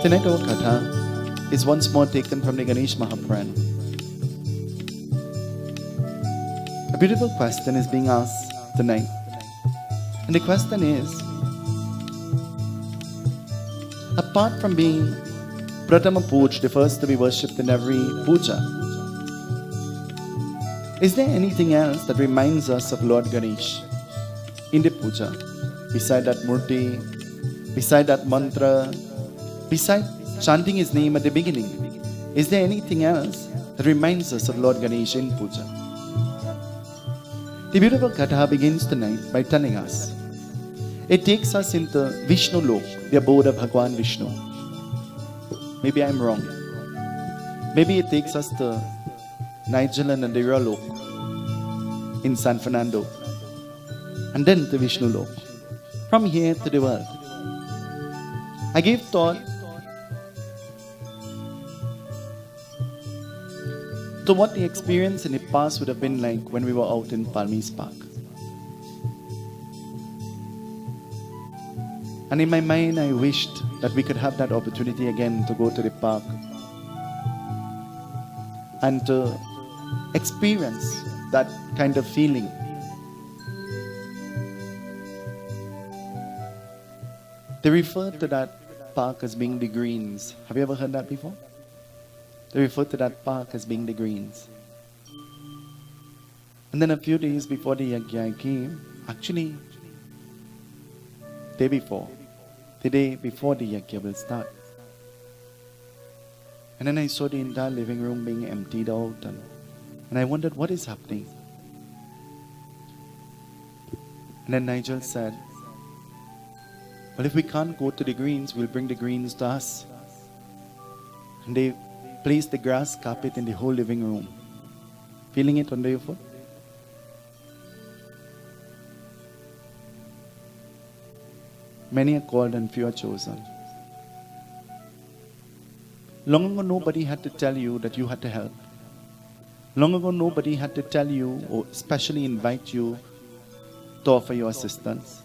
Tonight our Katha is once more taken from the Ganesh Mahapurana. A beautiful question is being asked tonight. And the question is, apart from being Pratama Puj, the first to be worshipped in every puja, is there anything else that reminds us of Lord Ganesh in the puja? Beside that murti, beside that mantra, beside chanting his name at the beginning, is there anything else that reminds us of Lord Ganesh in puja? The beautiful Katha begins tonight by telling us, it takes us into Vishnu Lok, the abode of Bhagwan Vishnu. Maybe I'm wrong. Maybe it takes us to Nigel and Andira Lok in San Fernando, and then to Vishnu Lok. From here to the world. I gave thought to what the experience in the past would have been like when we were out in Palmy's Park. And in my mind, I wished that we could have that opportunity again to go to the park and to experience that kind of feeling. They refer to that park as being the greens. Have you ever heard that before? They refer to that park as being the greens. And then a few days before the yajna came, actually, the day before the yajna will start. And then I saw the entire living room being emptied out, and I wondered what is happening. And then Nigel said, well, if we can't go to the greens, we'll bring the greens to us. And they placed the grass carpet in the whole living room. Feeling it under your foot? Many are called and few are chosen. Long ago, nobody had to tell you that you had to help. Long ago, nobody had to tell you or especially invite you to offer your assistance.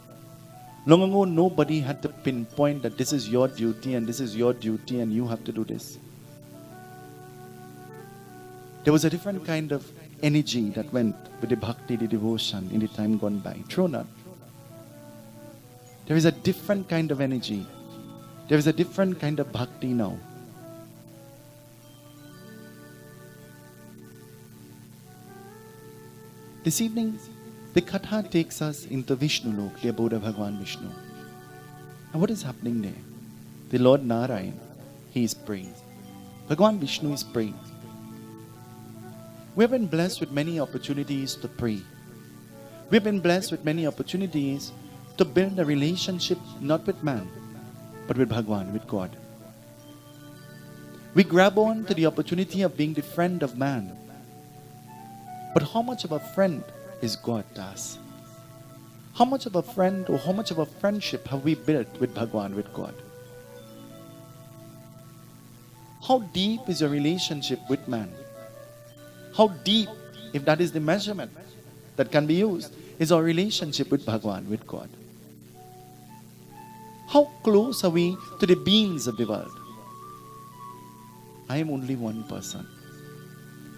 Long ago, nobody had to pinpoint that this is your duty and this is your duty and you have to do this. There was a different kind of energy that went with the bhakti, the devotion in the time gone by. True or not? There is a different kind of energy. There is a different kind of bhakti now. This evening, the Katha takes us into Vishnu Lok, the abode of Bhagwan Vishnu. And what is happening there? The Lord Narayan, he is praying. Bhagwan Vishnu is praying. We have been blessed with many opportunities to pray. We have been blessed with many opportunities to build a relationship not with man, but with Bhagwan, with God. We grab on to the opportunity of being the friend of man. But how much of a friend is God to us? How much of a friend or how much of a friendship have we built with Bhagwan, with God? How deep is your relationship with man? How deep, if that is the measurement that can be used, is our relationship with Bhagwan, with God? How close are we to the beings of the world? I am only one person.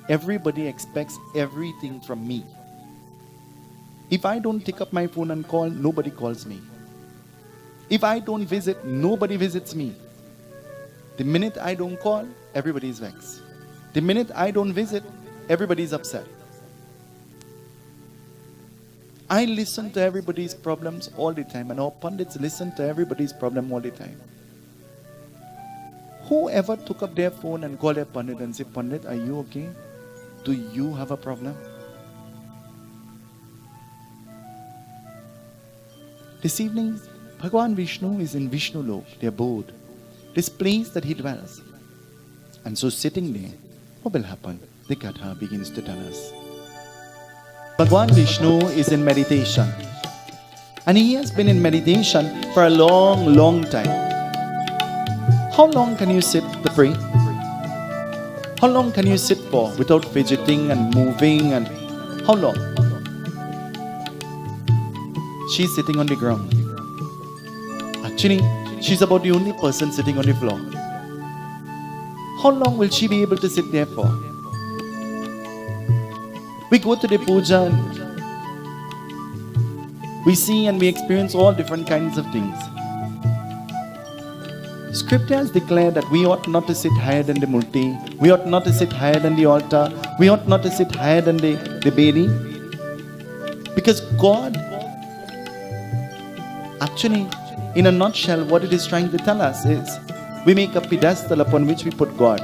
Everybody expects everything from me. If I don't pick up my phone and call, nobody calls me. If I don't visit, nobody visits me. The minute I don't call, everybody is vexed. The minute I don't visit, everybody is upset. I listen to everybody's problems all the time, and our pundits listen to everybody's problem all the time. Whoever took up their phone and called their pundit and said, Pundit, are you okay? Do you have a problem? This evening, Bhagwan Vishnu is in Vishnu Lok, the abode, this place that he dwells. And so sitting there, what will happen? The Katha begins to tell us. Bhagwan Vishnu is in meditation. And he has been in meditation for a long, long time. How long can you sit to pray? How long can you sit for without fidgeting and moving? And how long? She's sitting on the ground. Actually, she's about the only person sitting on the floor. how long will she be able to sit there for? We go to the puja and we see and we experience all different kinds of things. Scripture has declared that we ought not to sit higher than the multi, we ought not to sit higher than the altar, we ought not to sit higher than the Bedi. Because God, actually, in a nutshell, what it is trying to tell us is, we make a pedestal upon which we put God,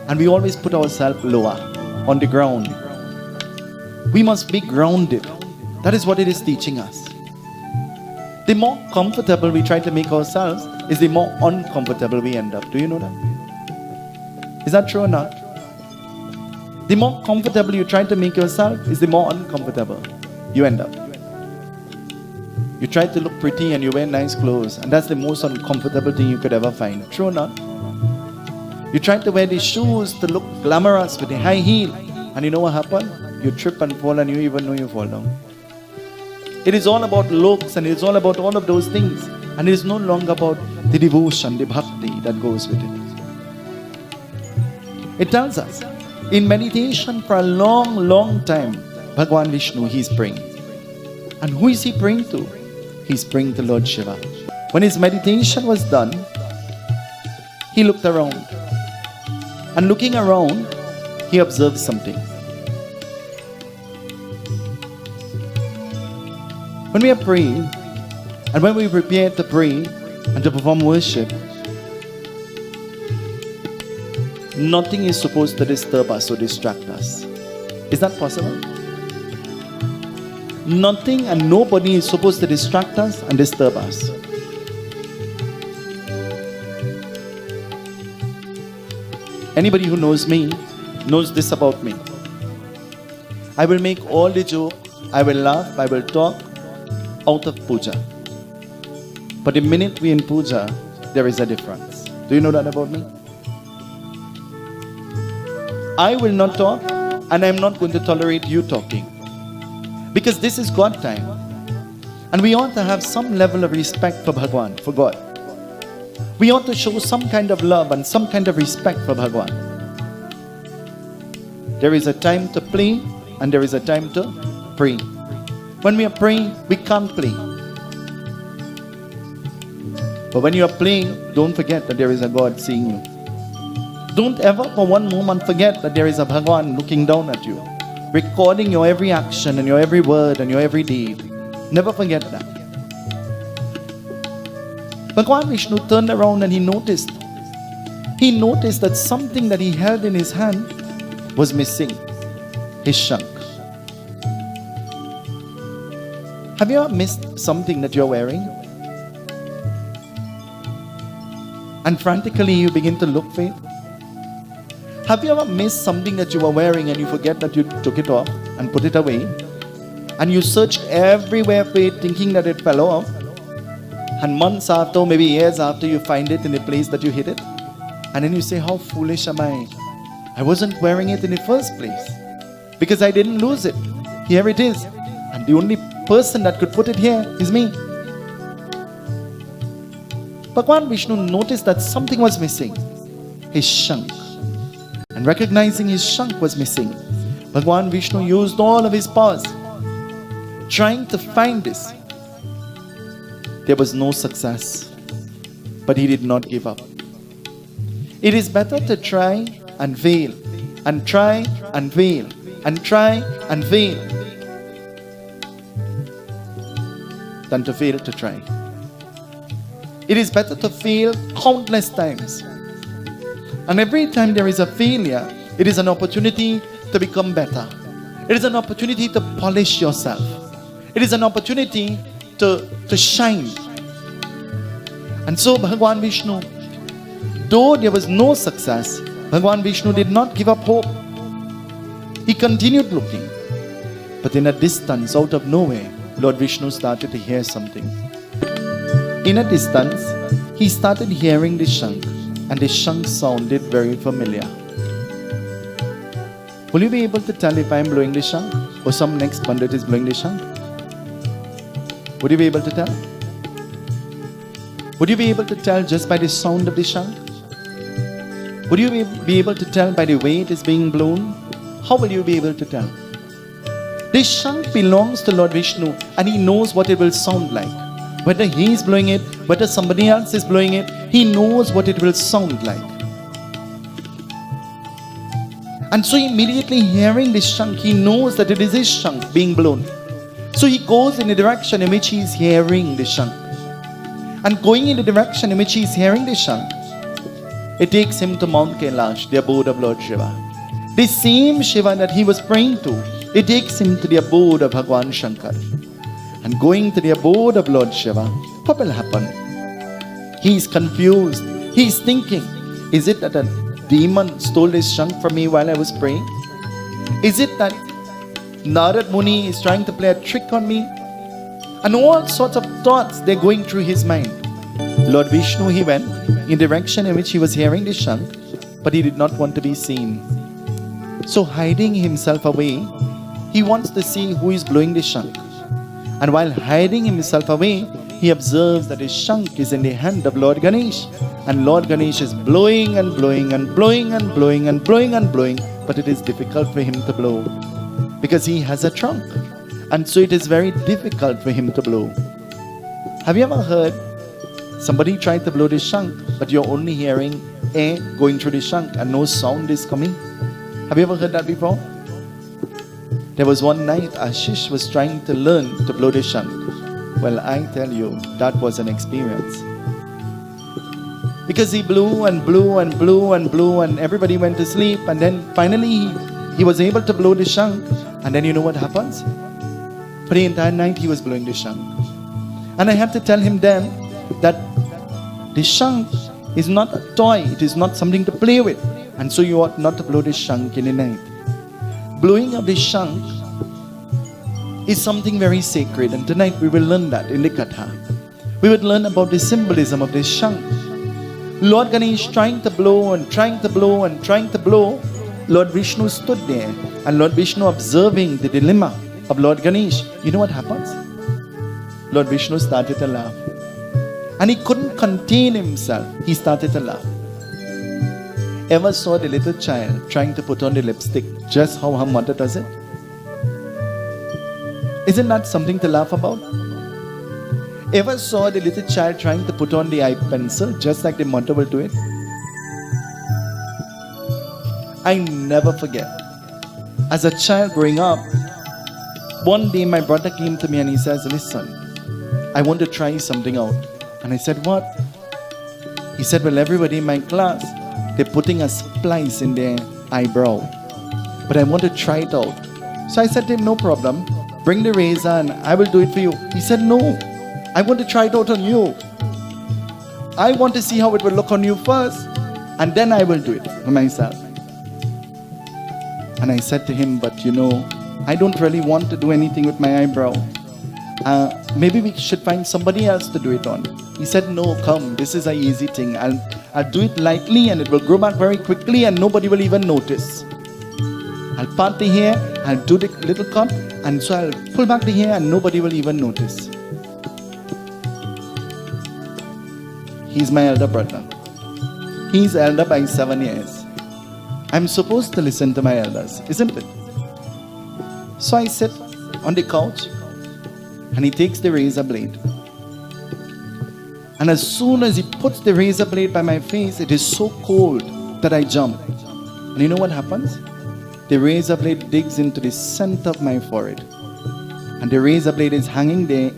and we always put ourselves lower, on the ground. We must be grounded. That is what it is teaching us. The more comfortable we try to make ourselves is the more uncomfortable we end up. Do you know that? Is that true or not? The more comfortable you try to make yourself is the more uncomfortable you end up. You try to look pretty and you wear nice clothes, and that's the most uncomfortable thing you could ever find. True or not? You try to wear these shoes to look glamorous with a high heel, and you know what happened? You trip and fall and you even know you fall down. It is all about looks and it is all about all of those things, and it is no longer about the devotion, the bhakti that goes with it. It tells us, in meditation for a long time, Bhagwan Vishnu, he is praying. And who is he praying to? He is praying to Lord Shiva. When his meditation was done, he looked around. And looking around, he observed something. When we are praying, and when we prepare to pray and to perform worship, nothing is supposed to disturb us or distract us. Is that possible? Nothing and nobody is supposed to distract us and disturb us. Anybody who knows me knows this about me. I will make all the joke, I will laugh, I will talk out of puja. But the minute we in puja, there is a difference. Do you know that about me? I will not talk, and I am not going to tolerate you talking. Because this is God time. And we ought to have some level of respect for Bhagwan, for God. We ought to show some kind of love and some kind of respect for Bhagwan. There is a time to play and there is a time to pray. When we are praying, we can't play. But when you are playing, don't forget that there is a God seeing you. Don't ever for one moment forget that there is a Bhagwan looking down at you, recording your every action and your every word and your every deed. Never forget that. Bhagwan Vishnu turned around and he noticed that something that he held in his hand was missing. His shank. Have you ever missed something that you're wearing? And frantically you begin to look for it? Have you ever missed something that you were wearing and you forget that you took it off and put it away? And you searched everywhere for it thinking that it fell off. And months after, maybe years after, you find it in the place that you hid it. And then you say, how foolish am I? I wasn't wearing it in the first place. Because I didn't lose it. Here it is. And the only person that could put it here is me. Bhagwan Vishnu noticed that something was missing. His shank. And recognizing his shank was missing, Bhagwan Vishnu used all of his powers trying to find this. There was no success, but he did not give up. It is better to try and fail, and try and fail, and try and fail, than to fail to try. It is better to fail countless times. And every time there is a failure, it is an opportunity to become better. It is an opportunity to polish yourself. It is an opportunity to shine. And so Bhagwan Vishnu, though there was no success, Bhagwan Vishnu did not give up hope. He continued looking. But in a distance, out of nowhere, Lord Vishnu started to hear something. In a distance, he started hearing the shank. And the shank sounded very familiar. Will you be able to tell if I am blowing the shank or some next Pundit is blowing the shank? Would you be able to tell? Would you be able to tell just by the sound of the shank? Would you be able to tell by the way it is being blown? How will you be able to tell? This shank belongs to Lord Vishnu and he knows what it will sound like. Whether he is blowing it, whether somebody else is blowing it, he knows what it will sound like. And so immediately hearing this shank, he knows that it is his shank being blown. So he goes in the direction in which he is hearing the shank. And going in the direction in which he is hearing the shank, it takes him to Mount Kailash, the abode of Lord Shiva. The same Shiva that he was praying to, it takes him to the abode of Bhagwan Shankar. And going to the abode of Lord Shiva, what will happen? He is confused. He is thinking, is it that a demon stole this shank from me while I was praying? Is it that Narad Muni is trying to play a trick on me? And all sorts of thoughts, they're going through his mind. Lord Vishnu, he went in the direction in which he was hearing the shank, but he did not want to be seen. So hiding himself away, he wants to see who is blowing the shank. And while hiding himself away, he observes that his shank is in the hand of Lord Ganesh. And Lord Ganesh is blowing and blowing and blowing and blowing and blowing and blowing, but it is difficult for him to blow because he has a trunk. And so it is very difficult for him to blow. Have you ever heard somebody tried to blow the shank, but you're only hearing air going through the shank and no sound is coming? Have you ever heard that before? There was one night Ashish was trying to learn to blow the shank. Well, I tell you, that was an experience. Because he blew and blew and blew and blew and everybody went to sleep, and then finally he was able to blow the shank, and then you know what happens? For the entire night he was blowing the shank. And I had to tell him then that the shank is not a toy, it is not something to play with, and so you ought not to blow the shank in the night. Blowing of the shank is something very sacred, and tonight we will learn that in the Katha. We would learn about the symbolism of this shank. Lord Ganesh trying to blow and trying to blow and trying to blow. Lord Vishnu stood there, and Lord Vishnu observing the dilemma of Lord Ganesh. You know what happens? Lord Vishnu started to laugh. And he couldn't contain himself. He started to laugh. Ever saw the little child trying to put on the lipstick just how her mother does it? Isn't that something to laugh about? Ever saw the little child trying to put on the eye pencil just like the mother will do it? I never forget. As a child growing up, one day my brother came to me and he says, listen, I want to try something out. And I said, what? He said, well, everybody in my class, they're putting a splice in their eyebrow. But I want to try it out. So I said to him, no problem. Bring the razor and I will do it for you. He said, no, I want to try it out on you. I want to see how it will look on you first, and then I will do it for myself. And I said to him, but you know, I don't really want to do anything with my eyebrow. Maybe we should find somebody else to do it on. He said, no, come, this is an easy thing. I'll do it lightly and it will grow back very quickly and nobody will even notice. I'll part the hair, I'll do the little cut, and so I'll pull back the hair and nobody will even notice. He's my elder brother. He's elder by 7 years. I'm supposed to listen to my elders, isn't it? So I sit on the couch and he takes the razor blade. And as soon as he puts the razor blade by my face, it is so cold that I jump. And you know what happens? The razor blade digs into the center of my forehead. And the razor blade is hanging there,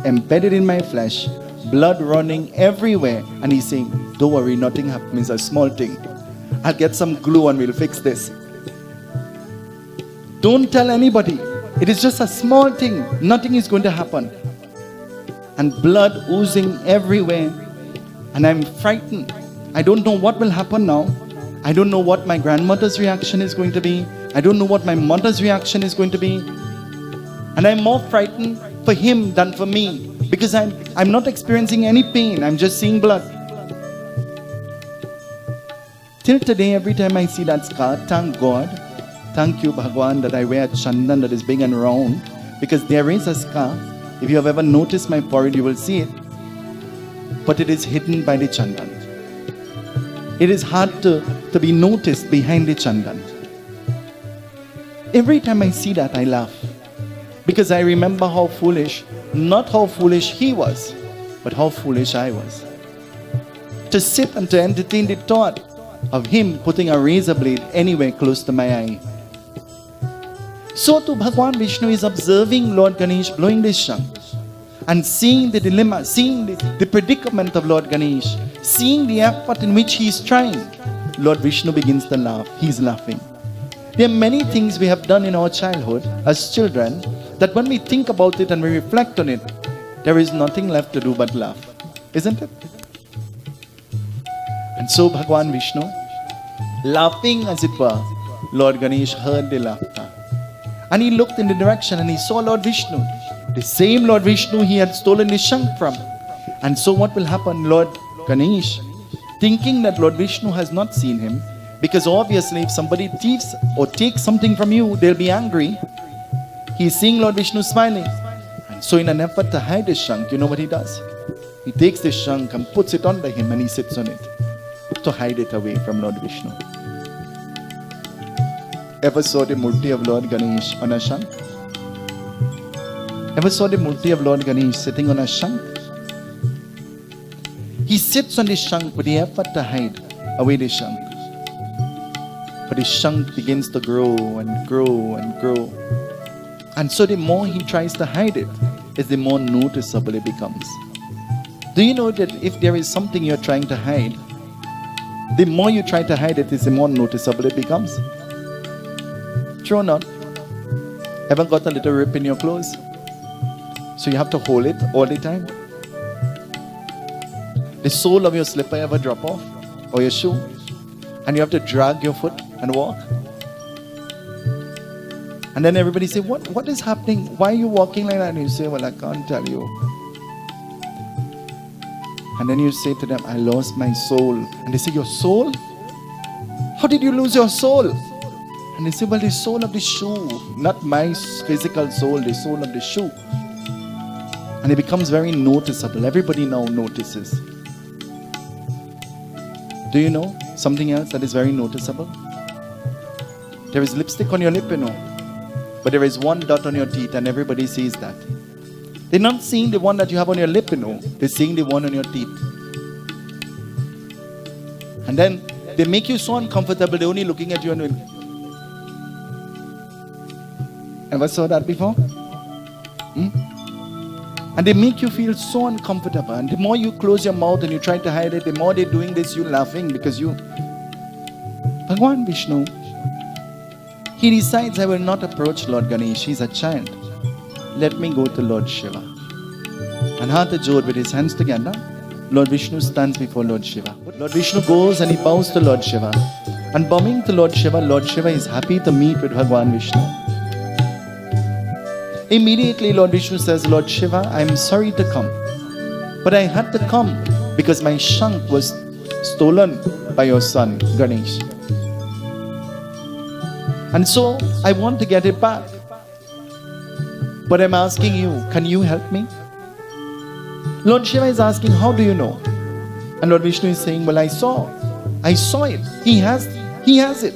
embedded in my flesh, blood running everywhere. And he's saying, don't worry, nothing happens, a small thing. I'll get some glue and we'll fix this. Don't tell anybody. It is just a small thing. Nothing is going to happen. And blood oozing everywhere. And I'm frightened. I don't know what will happen now. I don't know what my grandmother's reaction is going to be. I don't know what my mother's reaction is going to be. And I'm more frightened for him than for me. Because I'm not experiencing any pain. I'm just seeing blood. Till today, every time I see that scar, thank God, thank you, Bhagwan, that I wear a chandan that is big and round. Because there is a scar. If you have ever noticed my forehead, you will see it. But it is hidden by the chandan. It is hard to be noticed behind the chandan. Every time I see that, I laugh. Because I remember how foolish, not how foolish he was, but how foolish I was. To sit and to entertain the thought of him putting a razor blade anywhere close to my eye. So too, Bhagwan Vishnu is observing Lord Ganesh blowing this shank and seeing the dilemma, seeing the predicament of Lord Ganesh, seeing the effort in which he is trying. Lord Vishnu begins to laugh. He's laughing. There are many things we have done in our childhood as children that when we think about it and we reflect on it, there is nothing left to do but laugh. Isn't it? And so Bhagwan Vishnu, laughing as it were, Lord Ganesh heard the laughter. And he looked in the direction and he saw Lord Vishnu. The same Lord Vishnu he had stolen the shank from. And so what will happen? Lord Ganesh, thinking that Lord Vishnu has not seen him, because obviously if somebody thieves or takes something from you, they'll be angry. He is seeing Lord Vishnu smiling. And so in an effort to hide his shank, you know what he does? He takes this shank and puts it under him and he sits on it to hide it away from Lord Vishnu. Ever saw the murti of Lord Ganesh on a shank? Ever saw the murti of Lord Ganesh sitting on a shank? He sits on the shank with the effort to hide away the shank. But the shank begins to grow and grow and grow. And so the more he tries to hide it, is the more noticeable it becomes. Do you know that if there is something you're trying to hide, the more you try to hide it, is the more noticeable it becomes? True or not? Ever got a little rip in your clothes? So you have to hold it all the time? The sole of your slipper ever drop off? Or your shoe? And you have to drag your foot and walk? And then everybody say, what is happening? Why are you walking like that? And you say, well, I can't tell you. And then you say to them, I lost my soul. And they say, your soul? How did you lose your soul? And they say, well, the soul of the shoe. Not my physical soul, the soul of the shoe. And it becomes very noticeable. Everybody now notices. Do you know something else that is very noticeable? There is lipstick on your lip, you know. But there is one dot on your teeth and everybody sees that. They're not seeing the one that you have on your lip, you know. They're seeing the one on your teeth. And then they make you so uncomfortable, they're only looking at you and going, ever saw that before? And they make you feel so uncomfortable. And the more you close your mouth and you try to hide it, the more they're doing this, you're laughing because you... Bhagwan Vishnu, he decides, I will not approach Lord Ganesh. He's a child. Let me go to Lord Shiva. And Hatha Jod with his hands together, Lord Vishnu stands before Lord Shiva. Lord Vishnu goes and he bows to Lord Shiva. And bowing to Lord Shiva is happy to meet with Bhagwan Vishnu. Immediately Lord Vishnu says, Lord Shiva, I am sorry to come. But I had to come because my shank was stolen by your son, Ganesh. And so I want to get it back. But I'm asking you, can you help me? Lord Shiva is asking, how do you know? And Lord Vishnu is saying, well, I saw it. He has it.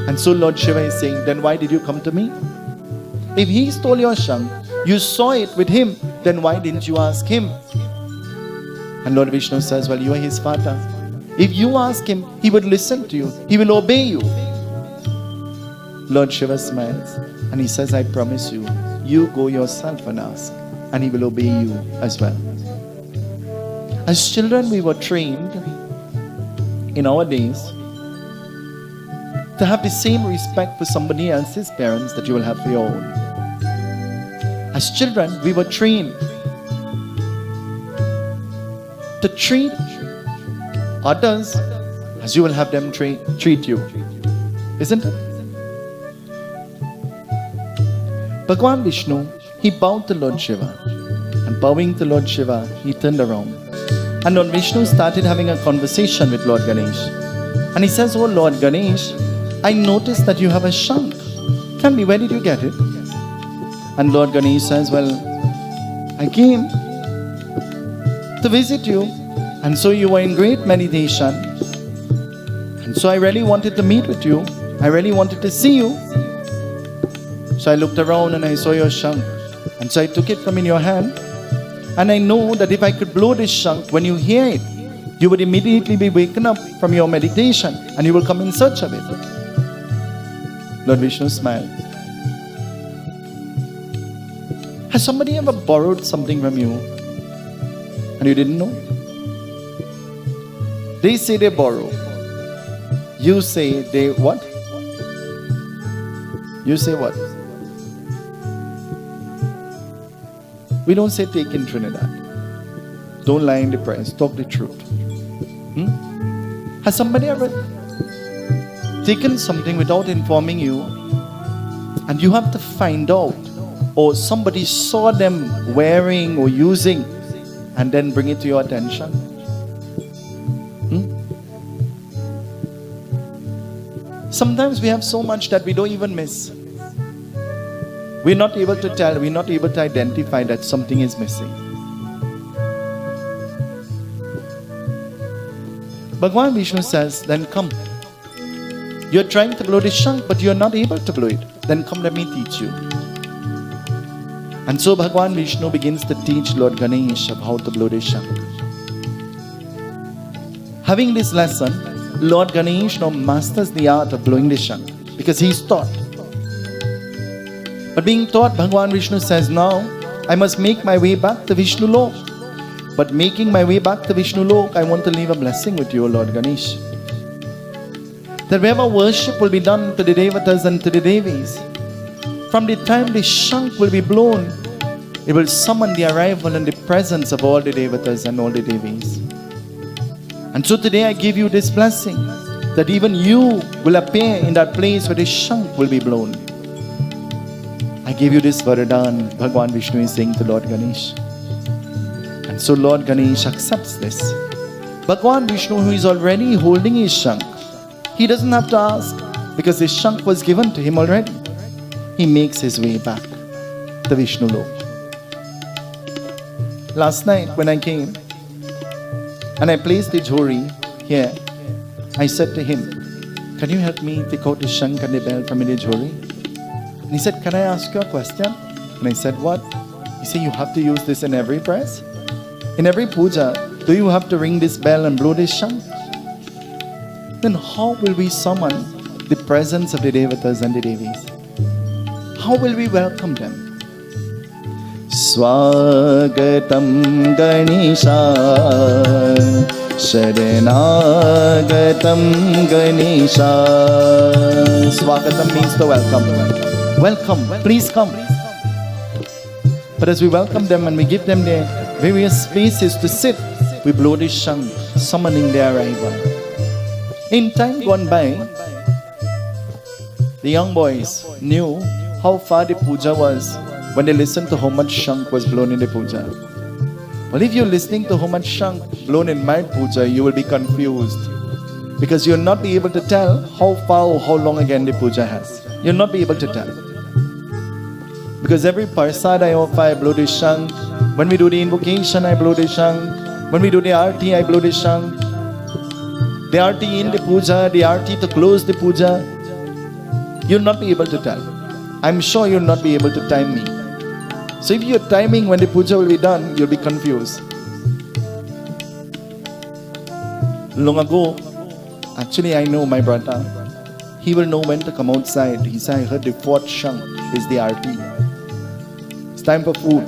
And so Lord Shiva is saying, then why did you come to me? If he stole your shank, you saw it with him, then why didn't you ask him? And Lord Vishnu says, well, you are his father. If you ask him, he would listen to you. He will obey you. Lord Shiva smiles and he says, I promise you, you go yourself and ask, and he will obey you as well. As children, we were trained in our days to have the same respect for somebody else's parents that you will have for your own. As children, we were trained to treat others as you will have them treat you. Isn't it? Bhagwan Vishnu, he bowed to Lord Shiva. And bowing to Lord Shiva, he turned around. And Lord Vishnu started having a conversation with Lord Ganesh. And he says, oh Lord Ganesh, I noticed that you have a shank. Tell me, where did you get it? And Lord Ganesh says, well, I came to visit you And so you were in great meditation. And so I really wanted to meet with you. I really wanted to see you. So I looked around and I saw your shank. And so I took it from in your hand. And I know that if I could blow this shank, when you hear it, you would immediately be waken up from your meditation and you will come in search of it. Lord Vishnu smiled. Has somebody ever borrowed something from you and you didn't know? They say they borrow. You say they what? You say what? We don't say take in Trinidad. Don't lie in the press. Talk the truth. Has somebody ever taken something without informing you and you have to find out, or somebody saw them wearing or using and then bring it to your attention? Sometimes we have so much that we don't even miss. We're not able to tell, we're not able to identify that something is missing. Bhagavan Vishnu says, then come. You're trying to blow the shank, but you're not able to blow it. Then come, let me teach you. And so Bhagavan Vishnu begins to teach Lord Ganesh of how to blow the shank. Having this lesson, Lord Ganesh now masters the art of blowing the shank because he's taught. But being taught, Bhagavan Vishnu says, now I must make my way back to Vishnu Lok. But making my way back to Vishnu Lok, I want to leave a blessing with you, Lord Ganesh. That wherever worship will be done to the Devatas and to the Devis, from the time the shank will be blown, it will summon the arrival and the presence of all the Devatas and all the Devis. And so today I give you this blessing, that even you will appear in that place where the shank will be blown. I give you this Varadan, Bhagavan Vishnu is saying to Lord Ganesh. And so Lord Ganesh accepts this. Bhagavan Vishnu, who is already holding his shank, he doesn't have to ask because his shank was given to him already. He makes his way back to Vishnu Lok. Last night when I came and I placed the jhori here, I said to him, can you help me take out the shank and the bell from the jhori? And he said, can I ask you a question? And I said, what? He said, you have to use this in every press? In every puja, do you have to ring this bell and blow this shank? Then how will we summon the presence of the Devatas and the Devis? How will we welcome them? Swagatam Ganesha, Sharanagatam Ganesha. Swagatam means to welcome. Welcome, please come. But as we welcome them and we give them their various spaces to sit, we blow this shank, summoning their arrival. In time gone by, the young boys knew how far the puja was when they listened to how much shank was blown in the puja. Well, if you're listening to how much shank blown in my puja, you will be confused because you'll not be able to tell how far or how long again the puja has. You'll not be able to tell. Because every parsad I offer, I blow the shank. When we do the invocation, I blow the shank. When we do the arti, I blow the shank. The arti in the puja, the arti to close the puja. You'll not be able to tell. I'm sure you'll not be able to time me. So if you're timing when the puja will be done, you'll be confused. Long ago, actually I know my brother. He will know when to come outside. He said, I heard the fourth shank is the arti. It's time for food.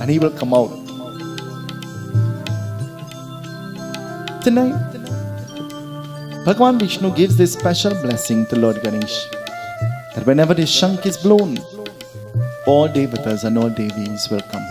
And he will come out. Tonight, Bhagavan Vishnu gives this special blessing to Lord Ganesh. That whenever the shank is blown, all Devatas and all Devis will come.